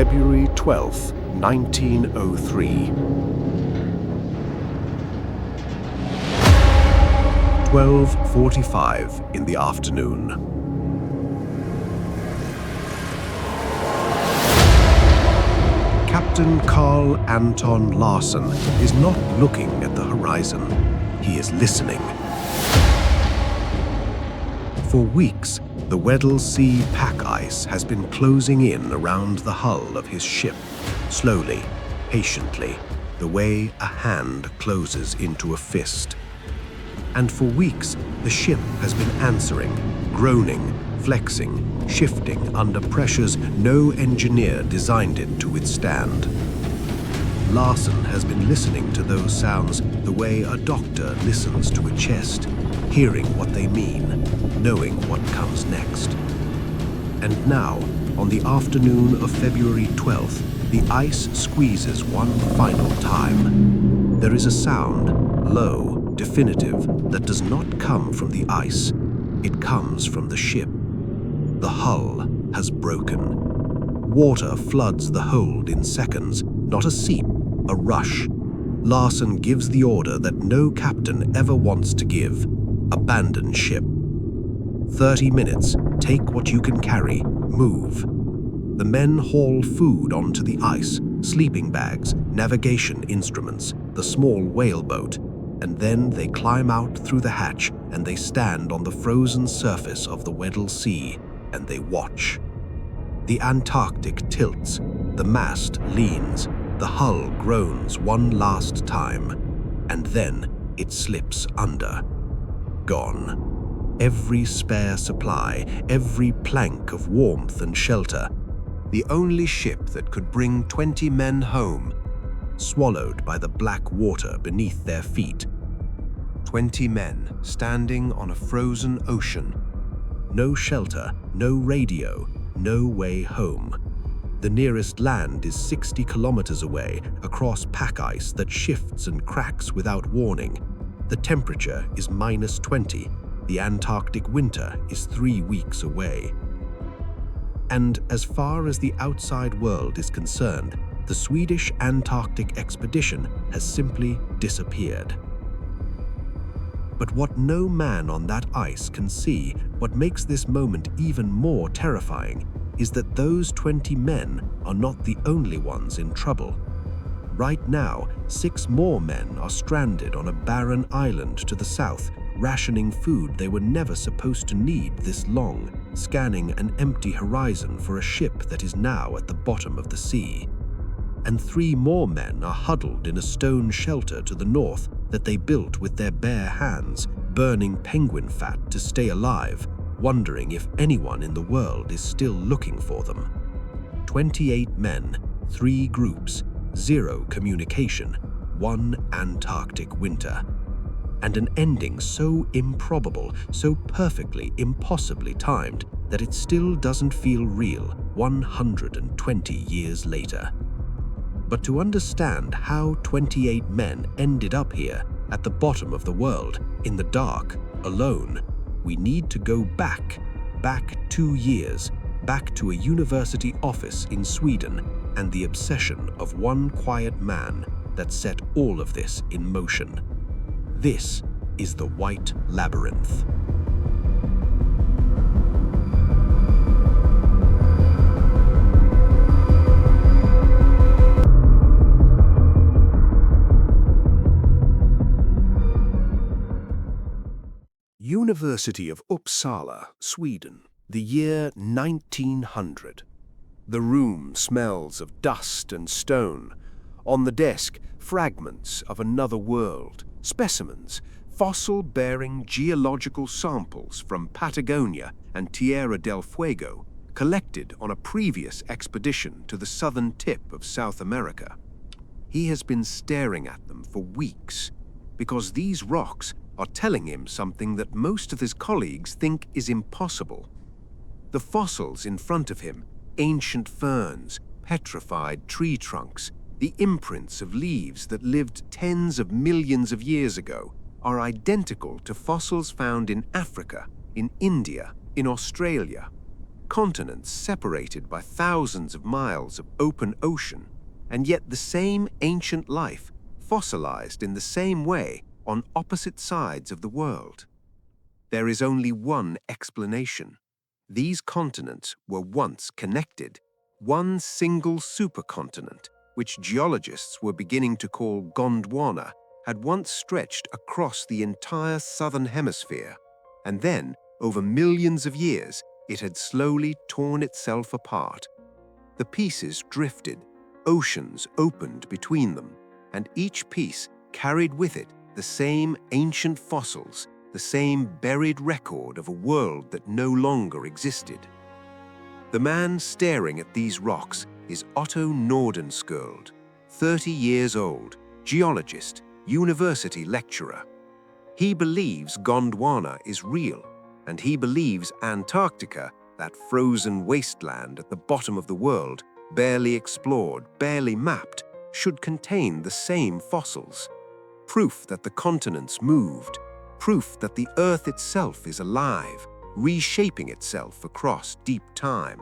February 12th, 1903. 12:45 in the afternoon. Captain Carl Anton Larsen is not looking at the horizon. He is listening. For weeks, the Weddell Sea pack ice has been closing in around the hull of his ship, slowly, patiently, the way a hand closes into a fist. And for weeks, the ship has been answering, groaning, flexing, shifting under pressures no engineer designed it to withstand. Larsen has been listening to those sounds the way a doctor listens to a chest, hearing what they mean, knowing what comes next. And now, on the afternoon of February 12th, the ice squeezes one final time. There is a sound, low, definitive, that does not come from the ice. It comes from the ship. The hull has broken. Water floods the hold in seconds, not a seep, a rush. Larsen gives the order that no captain ever wants to give: abandon ship. 30 minutes, take what you can carry, move. The men haul food onto the ice, sleeping bags, navigation instruments, the small whaleboat, and then they climb out through the hatch and they stand on the frozen surface of the Weddell Sea and they watch. The Antarctic tilts, the mast leans, the hull groans one last time, and then it slips under. Gone. Every spare supply, every plank of warmth and shelter, the only ship that could bring 20 men home, swallowed by the black water beneath their feet. 20 men standing on a frozen ocean. No shelter, no radio, no way home. The nearest land is 60 kilometers away across pack ice that shifts and cracks without warning. The temperature is -20. The Antarctic winter is 3 weeks away. And as far as the outside world is concerned, the Swedish Antarctic Expedition has simply disappeared. But what no man on that ice can see, what makes this moment even more terrifying, is that those 20 men are not the only ones in trouble. Right now, 6 more men are stranded on a barren island to the south, rationing food they were never supposed to need this long, scanning an empty horizon for a ship that is now at the bottom of the sea. And 3 more men are huddled in a stone shelter to the north that they built with their bare hands, burning penguin fat to stay alive, wondering if anyone in the world is still looking for them. 28 men, 3 groups, 0 communication, 1 Antarctic winter. And an ending so improbable, so perfectly, impossibly timed, that it still doesn't feel real 120 years later. But to understand how 28 men ended up here, at the bottom of the world, in the dark, alone, we need to go back 2 years, back to a university office in Sweden and the obsession of one quiet man that set all of this in motion. This is the White Labyrinth. University of Uppsala, Sweden, the year 1900. The room smells of dust and stone. On the desk, fragments of another world, specimens, fossil-bearing geological samples from Patagonia and Tierra del Fuego, collected on a previous expedition to the southern tip of South America. He has been staring at them for weeks, because these rocks are telling him something that most of his colleagues think is impossible. The fossils in front of him, ancient ferns, petrified tree trunks, the imprints of leaves that lived tens of millions of years ago, are identical to fossils found in Africa, in India, in Australia. continents separated by thousands of miles of open ocean, and yet the same ancient life fossilized in the same way on opposite sides of the world. There is only one explanation. These continents were once connected, one single supercontinent, which geologists were beginning to call Gondwana, had once stretched across the entire southern hemisphere, and then, over millions of years, it had slowly torn itself apart. The pieces drifted, oceans opened between them, and each piece carried with it the same ancient fossils, the same buried record of a world that no longer existed. The man staring at these rocks is Otto Nordenskjöld, 30 years old, geologist, university lecturer. He believes Gondwana is real, and he believes Antarctica, that frozen wasteland at the bottom of the world, barely explored, barely mapped, should contain the same fossils. Proof that the continents moved, proof that the Earth itself is alive, reshaping itself across deep time.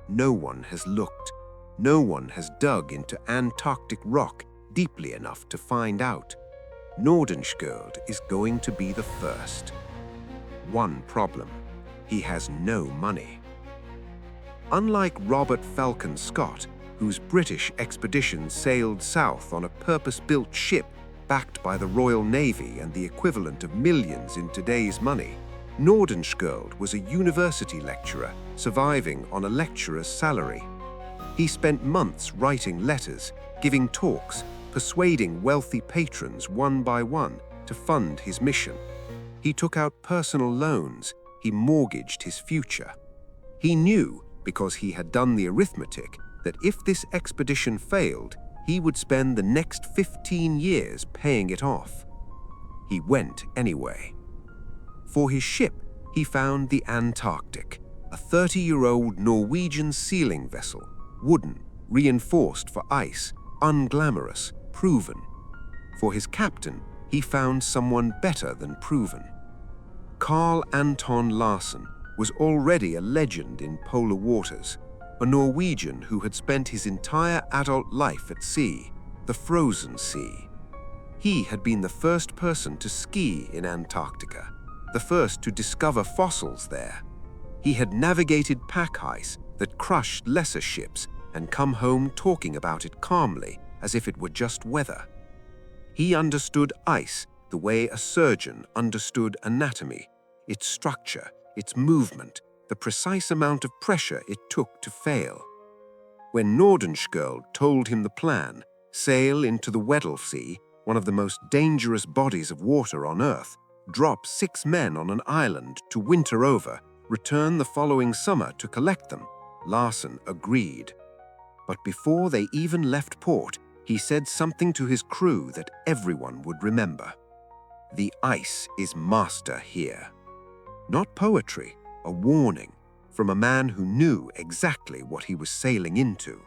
No one has looked, no one has dug into Antarctic rock deeply enough to find out. Nordenskjöld is going to be the first. One problem: he has no money. Unlike Robert Falcon Scott, whose British expedition sailed south on a purpose-built ship backed by the Royal Navy and the equivalent of millions in today's money, Nordenskjöld was a university lecturer surviving on a lecturer's salary. He spent months writing letters, giving talks, persuading wealthy patrons one by one to fund his mission. He took out personal loans, he mortgaged his future. He knew, because he had done the arithmetic, that if this expedition failed, he would spend the next 15 years paying it off. He went anyway. For his ship, he found the Antarctic, a 30-year-old Norwegian sealing vessel, wooden, reinforced for ice, unglamorous, proven. For his captain, he found someone better than proven. Carl Anton Larsen was already a legend in polar waters, a Norwegian who had spent his entire adult life at sea, the frozen sea. He had been the first person to ski in Antarctica, the first to discover fossils there. He had navigated pack ice that crushed lesser ships and come home talking about it calmly, as if it were just weather. He understood ice the way a surgeon understood anatomy, its structure, its movement, the precise amount of pressure it took to fail. When Nordenskjöld told him the plan, sail into the Weddell Sea, one of the most dangerous bodies of water on Earth, drop 6 men on an island to winter over, return the following summer to collect them, Larsen agreed. But before they even left port, he said something to his crew that everyone would remember. The ice is master here. Not poetry, a warning from a man who knew exactly what he was sailing into.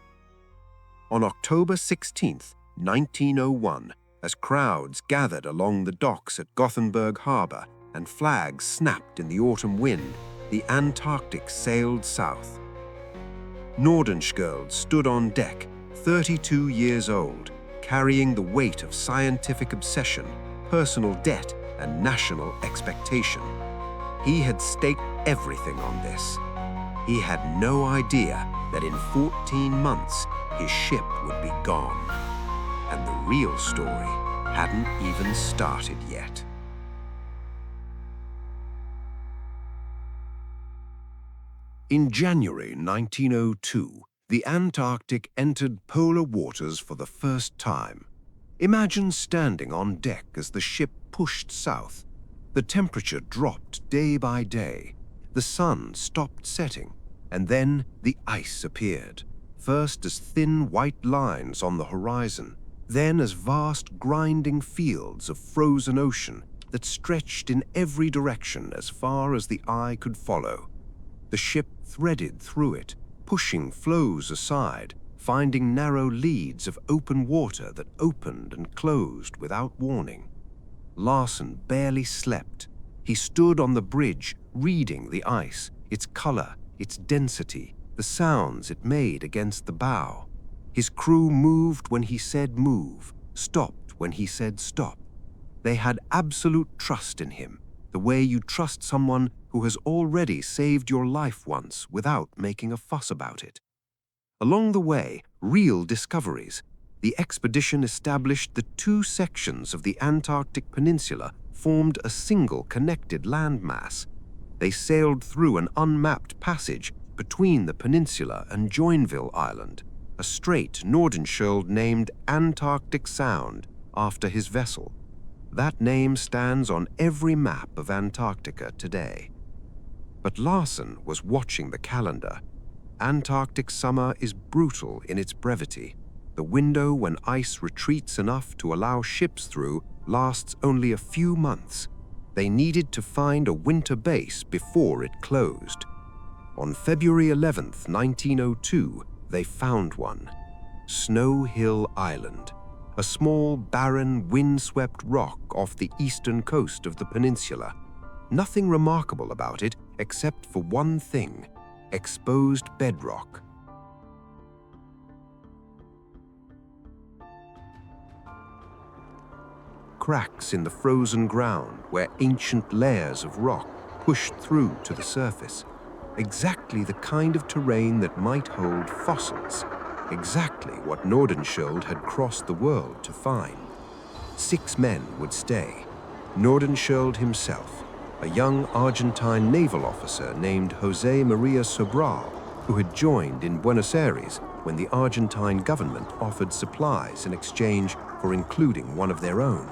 On October 16, 1901, as crowds gathered along the docks at Gothenburg Harbor and flags snapped in the autumn wind, the Antarctic sailed south. Nordenskjöld stood on deck, 32 years old, carrying the weight of scientific obsession, personal debt, and national expectation. He had staked everything on this. He had no idea that in 14 months, his ship would be gone. And the real story hadn't even started yet. In January 1902, the Antarctic entered polar waters for the first time. Imagine standing on deck as the ship pushed south. The temperature dropped day by day. The sun stopped setting, and then the ice appeared, first as thin white lines on the horizon, then as vast grinding fields of frozen ocean that stretched in every direction as far as the eye could follow. The ship threaded through it, pushing floes aside, finding narrow leads of open water that opened and closed without warning. Larsen barely slept. He stood on the bridge, reading the ice, its color, its density, the sounds it made against the bow. His crew moved when he said move, stopped when he said stop. They had absolute trust in him, the way you trust someone who has already saved your life once without making a fuss about it. Along the way, real discoveries. The expedition established the two sections of the Antarctic Peninsula formed a single connected landmass. They sailed through an unmapped passage between the peninsula and Joinville Island, a strait Nordenskjöld named Antarctic Sound after his vessel. That name stands on every map of Antarctica today. But Larsen was watching the calendar. Antarctic summer is brutal in its brevity. The window when ice retreats enough to allow ships through lasts only a few months. They needed to find a winter base before it closed. On February 11, 1902, they found one. Snow Hill Island, a small, barren, windswept rock off the eastern coast of the peninsula. Nothing remarkable about it except for one thing: exposed bedrock. Cracks in the frozen ground where ancient layers of rock pushed through to the surface. Exactly the kind of terrain that might hold fossils. Exactly what Nordenskjöld had crossed the world to find. 6 men would stay. Nordenskjöld himself, a young Argentine naval officer named José María Sobral, who had joined in Buenos Aires when the Argentine government offered supplies in exchange for including one of their own.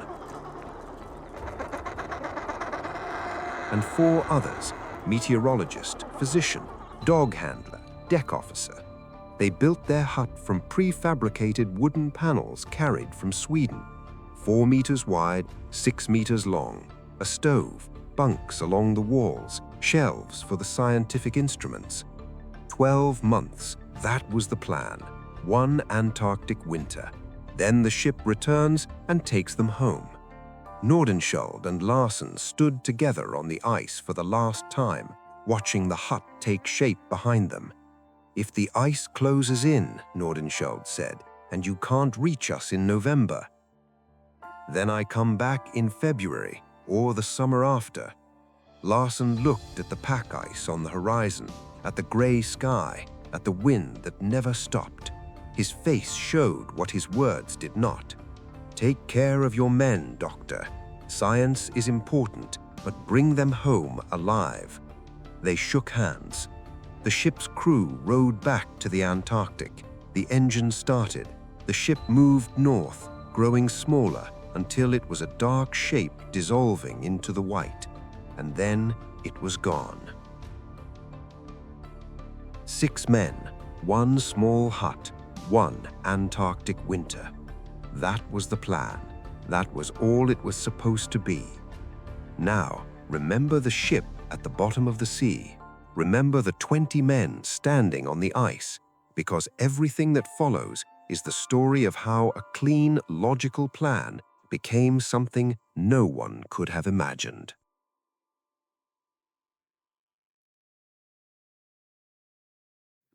And 4 others: meteorologist, physician, dog handler, deck officer. They built their hut from prefabricated wooden panels carried from Sweden, 4 meters wide, 6 meters long, a stove, bunks along the walls, shelves for the scientific instruments. 12 months, that was the plan. 1 Antarctic winter. Then the ship returns and takes them home. Nordenskjöld and Larsen stood together on the ice for the last time, watching the hut take shape behind them. "If the ice closes in," Nordenskjöld said, "and you can't reach us in November, then I come back in February or the summer after." Larsen looked at the pack ice on the horizon, at the gray sky, at the wind that never stopped. His face showed what his words did not. "Take care of your men, Doctor. Science is important, but bring them home alive." They shook hands. The ship's crew rowed back to the Antarctic. The engine started. The ship moved north, growing smaller until it was a dark shape dissolving into the white. And then it was gone. 6 men, 1 small hut, 1 Antarctic winter. That was the plan. That was all it was supposed to be. Now, remember the ship at the bottom of the sea. Remember the 20 men standing on the ice, because everything that follows is the story of how a clean, logical plan became something no one could have imagined.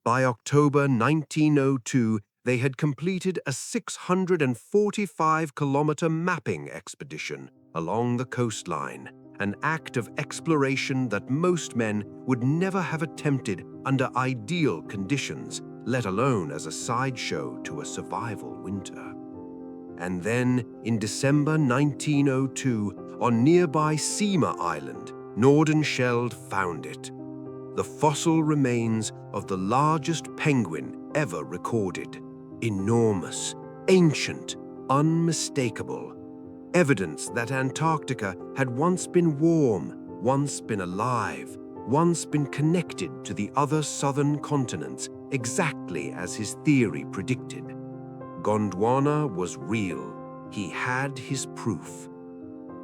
By October 1902, they had completed a 645-kilometer mapping expedition along the coastline, an act of exploration that most men would never have attempted under ideal conditions, let alone as a sideshow to a survival winter. And then, in December 1902, on nearby Sima Island, Nordenskjöld found it. The fossil remains of the largest penguin ever recorded. Enormous, ancient, unmistakable. Evidence that Antarctica had once been warm, once been alive, once been connected to the other southern continents, exactly as his theory predicted. Gondwana was real. He had his proof.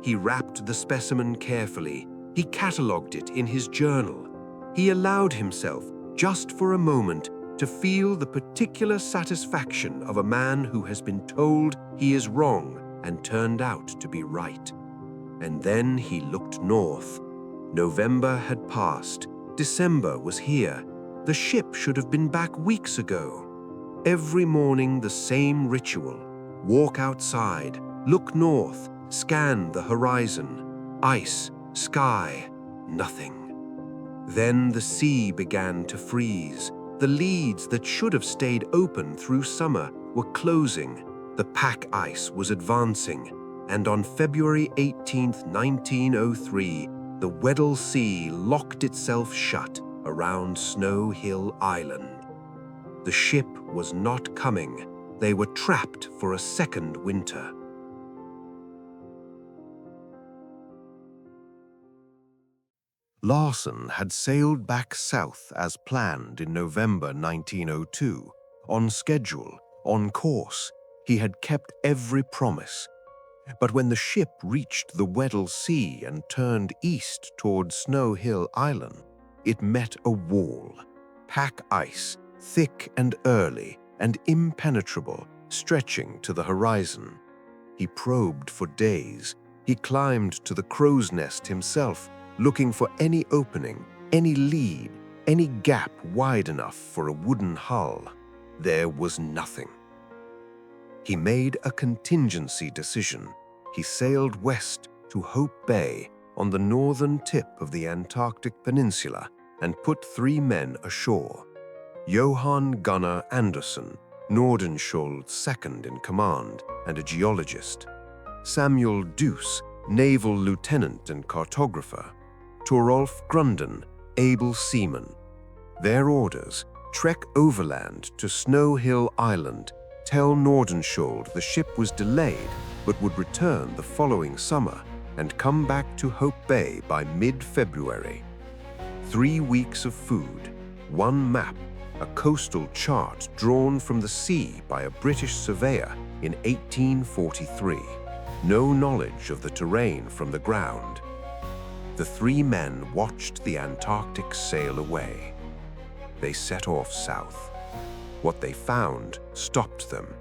He wrapped the specimen carefully. He catalogued it in his journal. He allowed himself, just for a moment, to feel the particular satisfaction of a man who has been told he is wrong and turned out to be right. And then he looked north. November had passed. December was here. The ship should have been back weeks ago. Every morning, the same ritual. Walk outside, look north, scan the horizon. Ice, sky, nothing. Then the sea began to freeze. The leads that should have stayed open through summer were closing. The pack ice was advancing, and on February 18, 1903, the Weddell Sea locked itself shut around Snow Hill Island. The ship was not coming. They were trapped for a second winter. Larsen had sailed back south as planned in November 1902, on schedule, on course. He had kept every promise. But when the ship reached the Weddell Sea and turned east toward Snow Hill Island, it met a wall. Pack ice, thick and early and impenetrable, stretching to the horizon. He probed for days. He climbed to the crow's nest himself, looking for any opening, any lead, any gap wide enough for a wooden hull. There was nothing. He made a contingency decision. He sailed west to Hope Bay on the northern tip of the Antarctic Peninsula and put 3 men ashore. Johan Gunnar Andersson, Nordenskjöld's second in command and a geologist. Samuel Deuce, naval lieutenant and cartographer. Torolf Grunden, able seaman. Their orders: trek overland to Snow Hill Island, tell Nordenskjöld the ship was delayed but would return the following summer and come back to Hope Bay by mid-February. 3 weeks of food, 1 map, a coastal chart drawn from the sea by a British surveyor in 1843. No knowledge of the terrain from the ground. The 3 men watched the Antarctic sail away. They set off south. What they found stopped them.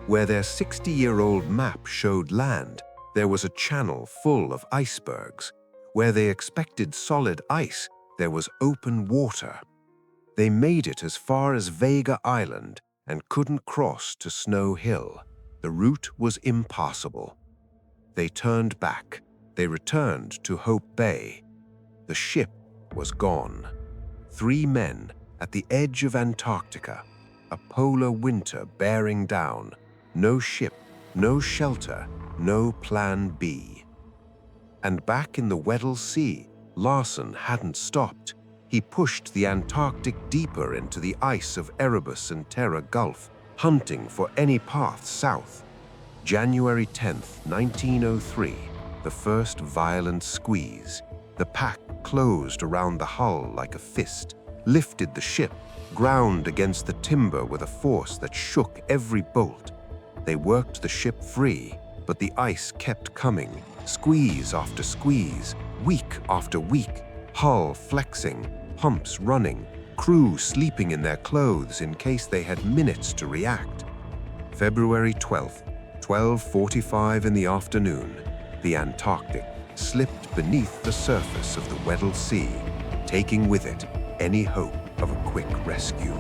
Where their 60-year-old map showed land, there was a channel full of icebergs. Where they expected solid ice, there was open water. They made it as far as Vega Island and couldn't cross to Snow Hill. The route was impassable. They turned back. They returned to Hope Bay. The ship was gone. 3 men at the edge of Antarctica, a polar winter bearing down. No ship, no shelter, no plan B. And back in the Weddell Sea, Larsen hadn't stopped. He pushed the Antarctic deeper into the ice of Erebus and Terra Gulf, hunting for any path south. January 10th, 1903. The first violent squeeze. The pack closed around the hull like a fist, lifted the ship, ground against the timber with a force that shook every bolt. They worked the ship free, but the ice kept coming, squeeze after squeeze, week after week, hull flexing, pumps running, crew sleeping in their clothes in case they had minutes to react. February 12th, 12:45 in the afternoon. The Antarctic slipped beneath the surface of the Weddell Sea, taking with it any hope of a quick rescue.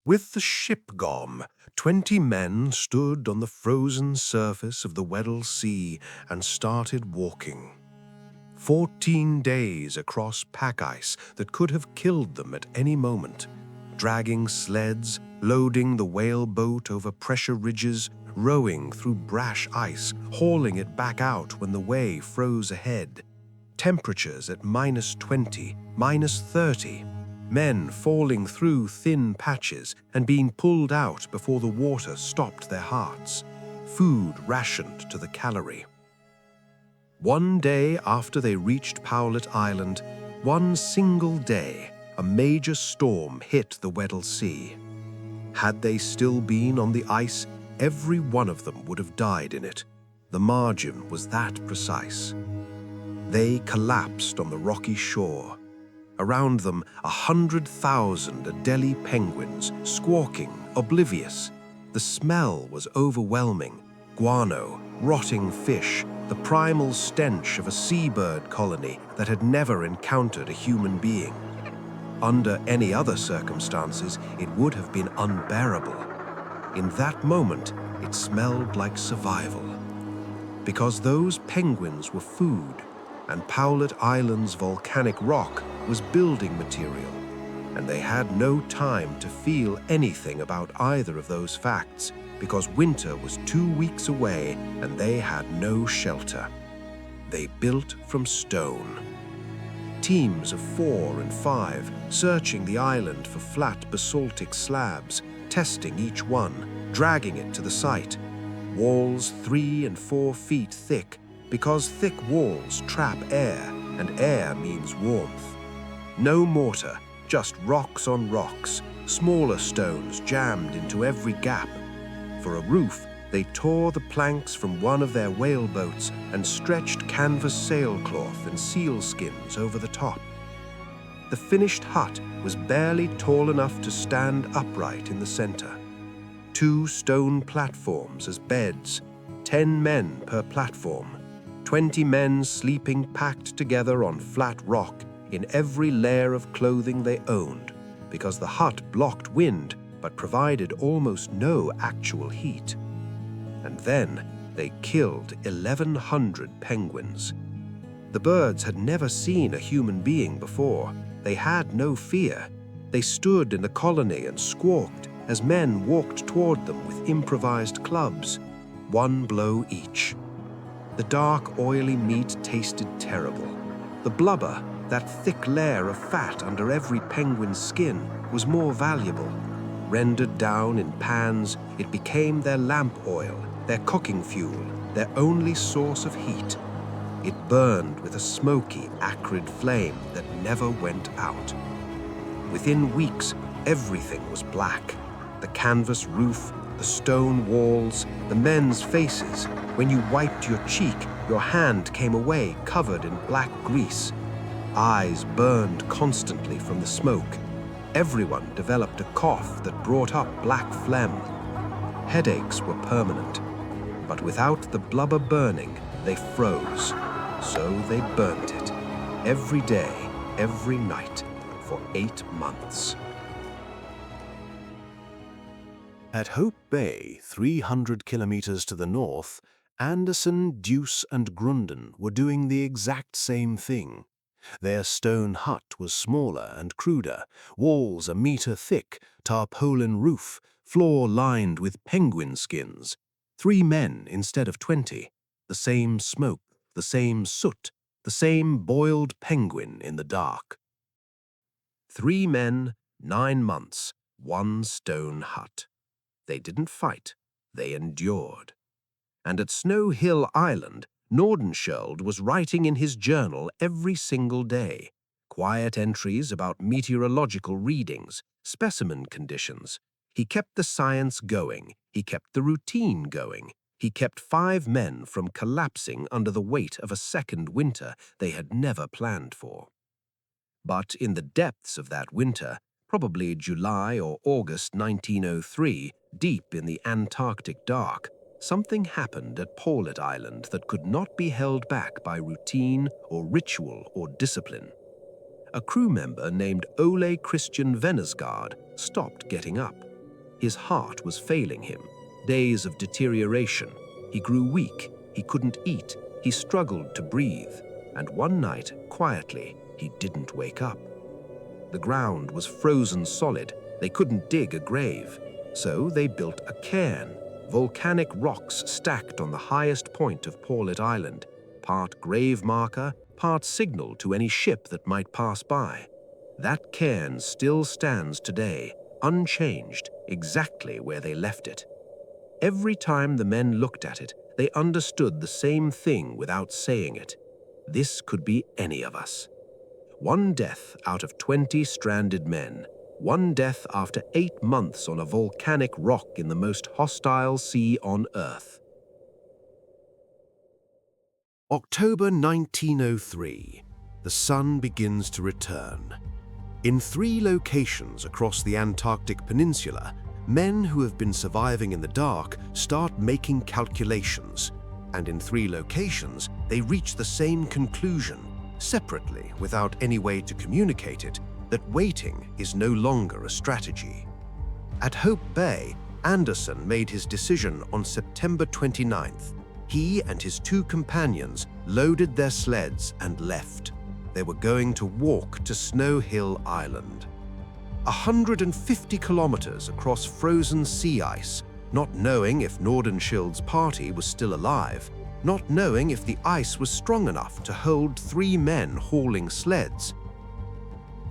With the ship gone, 20 men stood on the frozen surface of the Weddell Sea and started walking. 14 days across pack ice that could have killed them at any moment, dragging sleds, loading the whale boat over pressure ridges, rowing through brash ice, hauling it back out when the way froze ahead. Temperatures at -20, -30. Men falling through thin patches and being pulled out before the water stopped their hearts. Food rationed to the calorie. One day after they reached Powlett Island, one single day, a major storm hit the Weddell Sea. Had they still been on the ice, every one of them would have died in it. The margin was that precise. They collapsed on the rocky shore. Around them, 100,000 Adelie penguins, squawking, oblivious. The smell was overwhelming. Guano, rotting fish, the primal stench of a seabird colony that had never encountered a human being. Under any other circumstances, it would have been unbearable. In that moment, it smelled like survival. Because those penguins were food, and Powlett Island's volcanic rock was building material, and they had no time to feel anything about either of those facts because winter was 2 weeks away and they had no shelter. They built from stone. Teams of 4 and 5 searching the island for flat basaltic slabs, testing each one, dragging it to the site. Walls 3 and 4 feet thick, because thick walls trap air, and air means warmth. No mortar, just rocks on rocks, smaller stones jammed into every gap. For a roof, they tore the planks from one of their whaleboats and stretched canvas sailcloth and seal skins over the top. The finished hut was barely tall enough to stand upright in the center. 2 stone platforms as beds, 10 men per platform, 20 men sleeping packed together on flat rock in every layer of clothing they owned, because the hut blocked wind but provided almost no actual heat. And then they killed 1,100 penguins. The birds had never seen a human being before. They had no fear. They stood in the colony and squawked as men walked toward them with improvised clubs, 1 blow each. The dark, oily meat tasted terrible. The blubber, that thick layer of fat under every penguin's skin, was more valuable. Rendered down in pans, it became their lamp oil, their cooking fuel, their only source of heat. It burned with a smoky, acrid flame that never went out. Within weeks, everything was black. The canvas roof, the stone walls, the men's faces. When you wiped your cheek, your hand came away covered in black grease. Eyes burned constantly from the smoke. Everyone developed a cough that brought up black phlegm. Headaches were permanent, but without the blubber burning, they froze. So they burnt it, every day, every night, for 8 months. At Hope Bay, 300 kilometers to the north, Anderson, Deuce, and Grunden were doing the exact same thing. Their stone hut was smaller and cruder, walls a meter thick, tarpaulin roof, floor lined with penguin skins. 3 men instead of 20, the same smoke, the same soot, the same boiled penguin in the dark. 3 men, 9 months, 1 stone hut. They didn't fight, they endured. And at Snow Hill Island, Nordenskjöld was writing in his journal every single day, quiet entries about meteorological readings, specimen conditions. He kept the science going, he kept the routine going, he kept 5 men from collapsing under the weight of a second winter they had never planned for. But in the depths of that winter, probably July or August 1903, deep in the Antarctic dark, something happened at Powlett Island that could not be held back by routine or ritual or discipline. A crew member named Ole Christian Vennesgaard stopped getting up. His heart was failing him. Days of deterioration. He grew weak. He couldn't eat. He struggled to breathe. And one night, quietly, he didn't wake up. The ground was frozen solid. They couldn't dig a grave. So they built a cairn. Volcanic rocks stacked on the highest point of Powlett Island, part grave marker, part signal to any ship that might pass by. That cairn still stands today, unchanged, exactly where they left it. Every time the men looked at it, they understood the same thing without saying it. This could be any of us. 1 death out of 20 stranded men. 1 death after 8 months on a volcanic rock in the most hostile sea on Earth. October 1903. the sun begins to return. In 3 locations across the Antarctic Peninsula, men who have been surviving in the dark start making calculations, and in 3 locations, they reach the same conclusion, separately without any way to communicate it, that waiting is no longer a strategy. At Hope Bay, Anderson made his decision on September 29th. He and his 2 companions loaded their sleds and left. They were going to walk to Snow Hill Island. 150 kilometers across frozen sea ice, not knowing if Nordenskjöld's party was still alive, not knowing if the ice was strong enough to hold 3 men hauling sleds.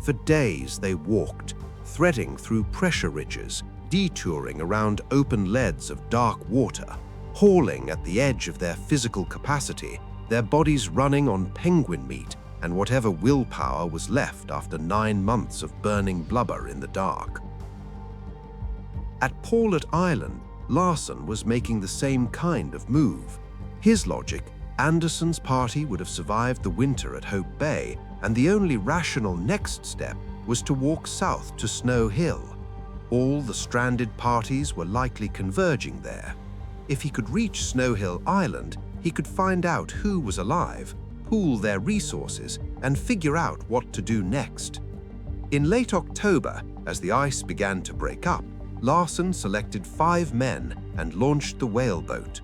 For days they walked, threading through pressure ridges, detouring around open leads of dark water, hauling at the edge of their physical capacity, their bodies running on penguin meat and whatever willpower was left after 9 months of burning blubber in the dark. At Paulet Island, Larsen was making the same kind of move. His logic, Anderson's party would have survived the winter at Hope Bay, and the only rational next step was to walk south to Snow Hill. All the stranded parties were likely converging there. If he could reach Snow Hill Island, he could find out who was alive, pool their resources, and figure out what to do next. In late October, as the ice began to break up, Larsen selected 5 men and launched the whaleboat.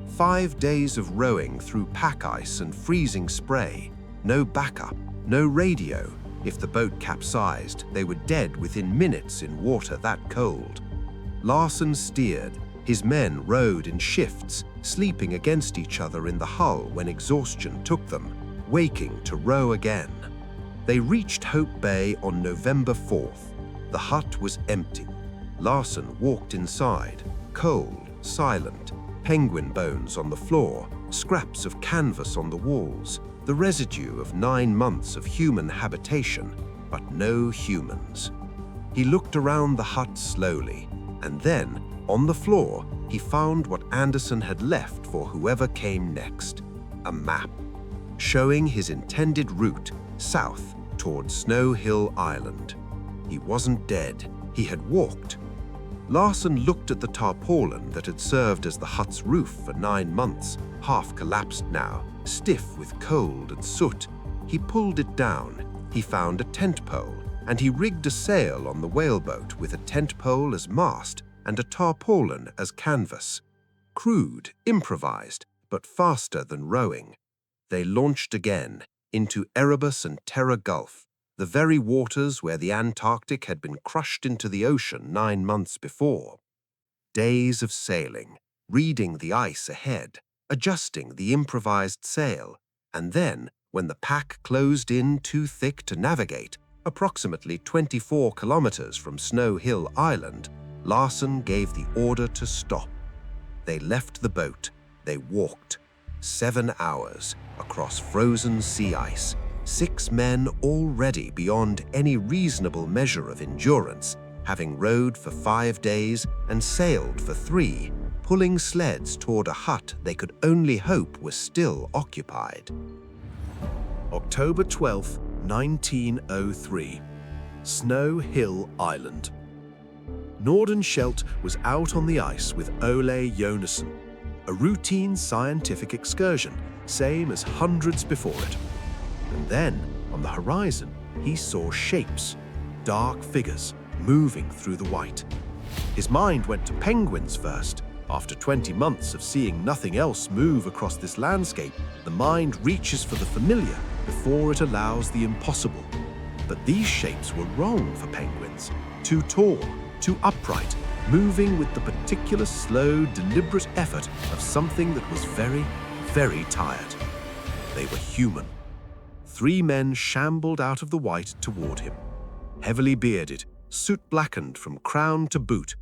5 days of rowing through pack ice and freezing spray, no backup, no radio. If the boat capsized, they were dead within minutes in water that cold. Larsen steered. His men rowed in shifts, sleeping against each other in the hull when exhaustion took them, waking to row again. They reached Hope Bay on November 4th. The hut was empty. Larsen walked inside, cold, silent, penguin bones on the floor, scraps of canvas on the walls, the residue of 9 months of human habitation, but no humans. He looked around the hut slowly, and then, on the floor, he found what Anderson had left for whoever came next, a map, showing his intended route south toward Snow Hill Island. He wasn't dead, he had walked. Larsen looked at the tarpaulin that had served as the hut's roof for 9 months, half collapsed now, stiff with cold and soot. He pulled it down. He found a tent pole, and he rigged a sail on the whaleboat with a tent pole as mast and a tarpaulin as canvas. Crude, improvised, but faster than rowing. They launched again into Erebus and Terror Gulf, the very waters where the Antarctic had been crushed into the ocean 9 months before. Days of sailing, reading the ice ahead, adjusting the improvised sail, and then, when the pack closed in too thick to navigate, approximately 24 kilometers from Snow Hill Island, Larsen gave the order to stop. They left the boat. They walked 7 hours across frozen sea ice, 6 men already beyond any reasonable measure of endurance, having rowed for 5 days and sailed for 3, pulling sleds toward a hut they could only hope was still occupied. October 12, 1903, Snow Hill Island. Nordenskjöld was out on the ice with Ole Jonasson, a routine scientific excursion, same as hundreds before it. And then, on the horizon, he saw shapes, dark figures, moving through the white. His mind went to penguins first. After 20 months of seeing nothing else move across this landscape, the mind reaches for the familiar before it allows the impossible. But these shapes were wrong for penguins. Too tall, too upright, moving with the particular slow, deliberate effort of something that was very, very tired. They were human. 3 men shambled out of the white toward him. Heavily bearded, soot blackened from crown to boot.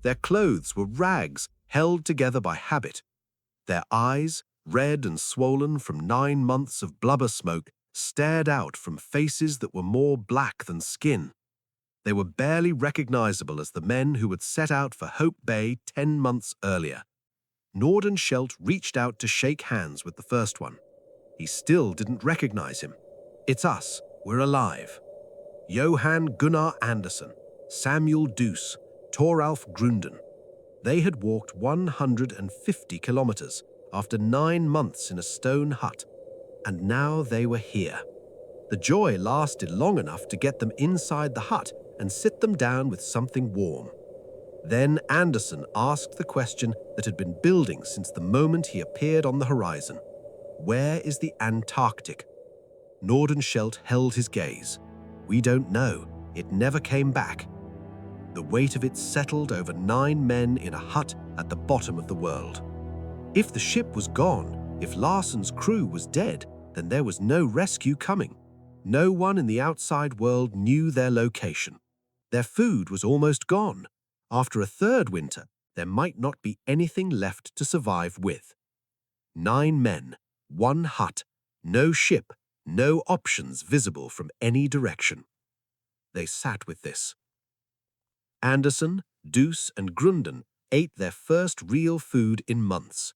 Their clothes were rags held together by habit. Their eyes, red and swollen from 9 months of blubber smoke, stared out from faces that were more black than skin. They were barely recognizable as the men who had set out for Hope Bay 10 months earlier. Nordenskjöld reached out to shake hands with the first one. He still didn't recognize him. It's us. We're alive. Johan Gunnar Andersen, Samuel Duus, Toralf Grunden. They had walked 150 kilometers after 9 months in a stone hut, and now they were here. The joy lasted long enough to get them inside the hut and sit them down with something warm. Then Andersen asked the question that had been building since the moment he appeared on the horizon. Where is the Antarctic? Nordenskjöld held his gaze. We don't know. It never came back. The weight of it settled over 9 men in a hut at the bottom of the world. If the ship was gone, if Larsen's crew was dead, then there was no rescue coming. No one in the outside world knew their location. Their food was almost gone. After a 3rd winter, there might not be anything left to survive with. 9 men, 1 hut, no ship, no options visible from any direction. They sat with this. Andersen, Duus, and Grunden ate their first real food in months.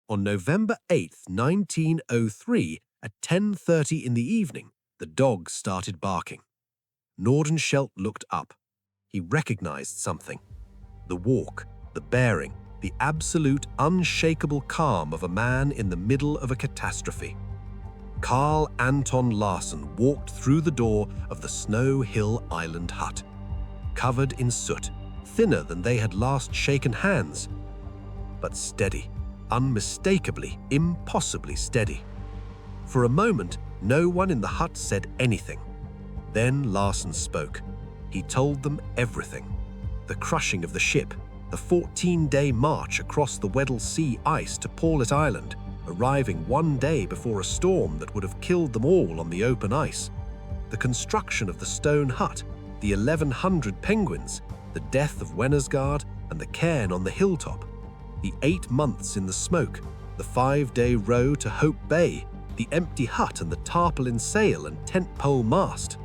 On November 8, 1903, at 10:30 in the evening, the dog started barking. Nordenskjöld looked up. He recognized something. The walk, the bearing, the absolute unshakable calm of a man in the middle of a catastrophe. Carl Anton Larsen walked through the door of the Snow Hill Island hut. Covered in soot, thinner than they had last shaken hands, but steady, unmistakably, impossibly steady. For a moment, no one in the hut said anything. Then Larsen spoke. He told them everything. The crushing of the ship, the 14-day march across the Weddell Sea ice to Paulet Island, arriving 1 day before a storm that would have killed them all on the open ice. The construction of the stone hut, the 1,100 penguins, the death of Wennersgaard and the cairn on the hilltop, the 8 months in the smoke, the 5-day row to Hope Bay, the empty hut and the tarpaulin sail and tent pole mast,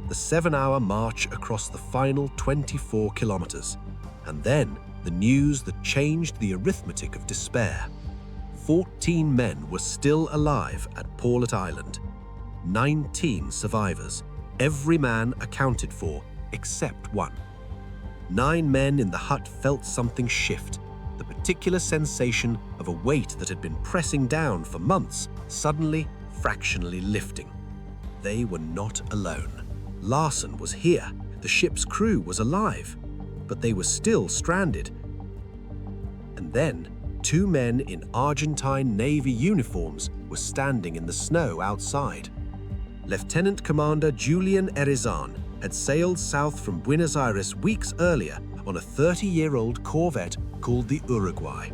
the 7-hour march across the final 24 kilometers, and then the news that changed the arithmetic of despair. 14 men were still alive at Paulet Island. 19 survivors, every man accounted for except 1. 9 men in the hut felt something shift, the particular sensation of a weight that had been pressing down for months, suddenly, fractionally lifting. They were not alone. Larsen was here, the ship's crew was alive, but they were still stranded. And then, 2 men in Argentine Navy uniforms were standing in the snow outside. Lieutenant Commander Julian Erizan had sailed south from Buenos Aires weeks earlier on a 30-year-old corvette called the Uruguay,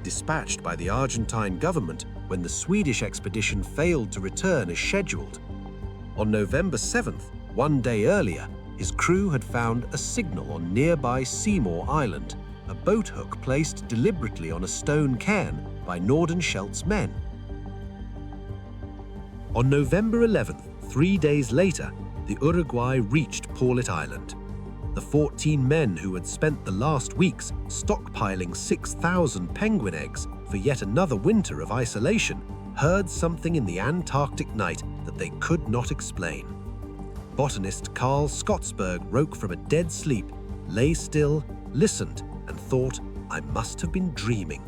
dispatched by the Argentine government when the Swedish expedition failed to return as scheduled. On November 7th, 1 day earlier, his crew had found a signal on nearby Seymour Island, a boat hook placed deliberately on a stone cairn by Nordenskjöld's men. On November 11th, 3 days later, the Uruguay reached Paulet Island. The 14 men who had spent the last weeks stockpiling 6,000 penguin eggs for yet another winter of isolation heard something in the Antarctic night that they could not explain. Botanist Carl Scottsberg woke from a dead sleep, lay still, listened, and thought, I must have been dreaming.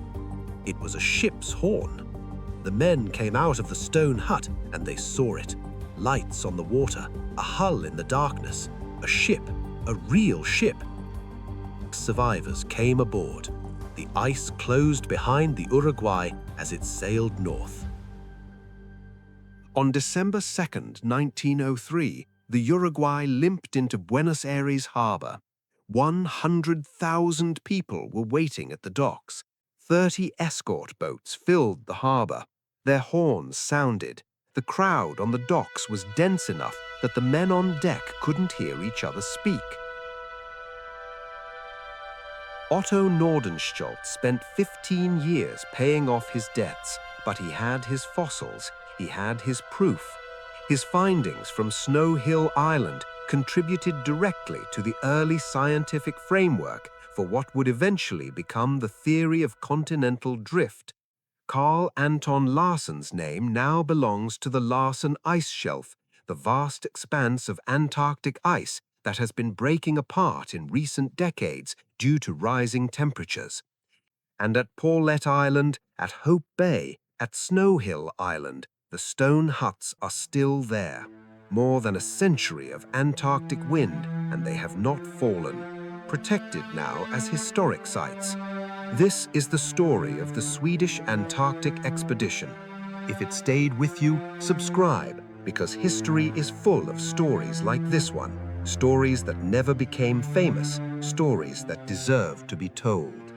It was a ship's horn. The men came out of the stone hut and they saw it. Lights on the water, a hull in the darkness, a ship, a real ship. Survivors came aboard. The ice closed behind the Uruguay as it sailed north. On December 2nd, 1903, the Uruguay limped into Buenos Aires harbor. 100,000 people were waiting at the docks. 30 escort boats filled the harbor. Their horns sounded. The crowd on the docks was dense enough that the men on deck couldn't hear each other speak. Otto Nordenskjöld spent 15 years paying off his debts, but he had his fossils, he had his proof. His findings from Snow Hill Island contributed directly to the early scientific framework for what would eventually become the theory of continental drift, Carl Anton Larsen's name now belongs to the Larsen Ice Shelf, the vast expanse of Antarctic ice that has been breaking apart in recent decades due to rising temperatures. And at Paulet Island, at Hope Bay, at Snow Hill Island, the stone huts are still there. More than a century of Antarctic wind, and they have not fallen, protected now as historic sites. This is the story of the Swedish Antarctic Expedition. If it stayed with you, subscribe, because history is full of stories like this one. Stories that never became famous, stories that deserve to be told.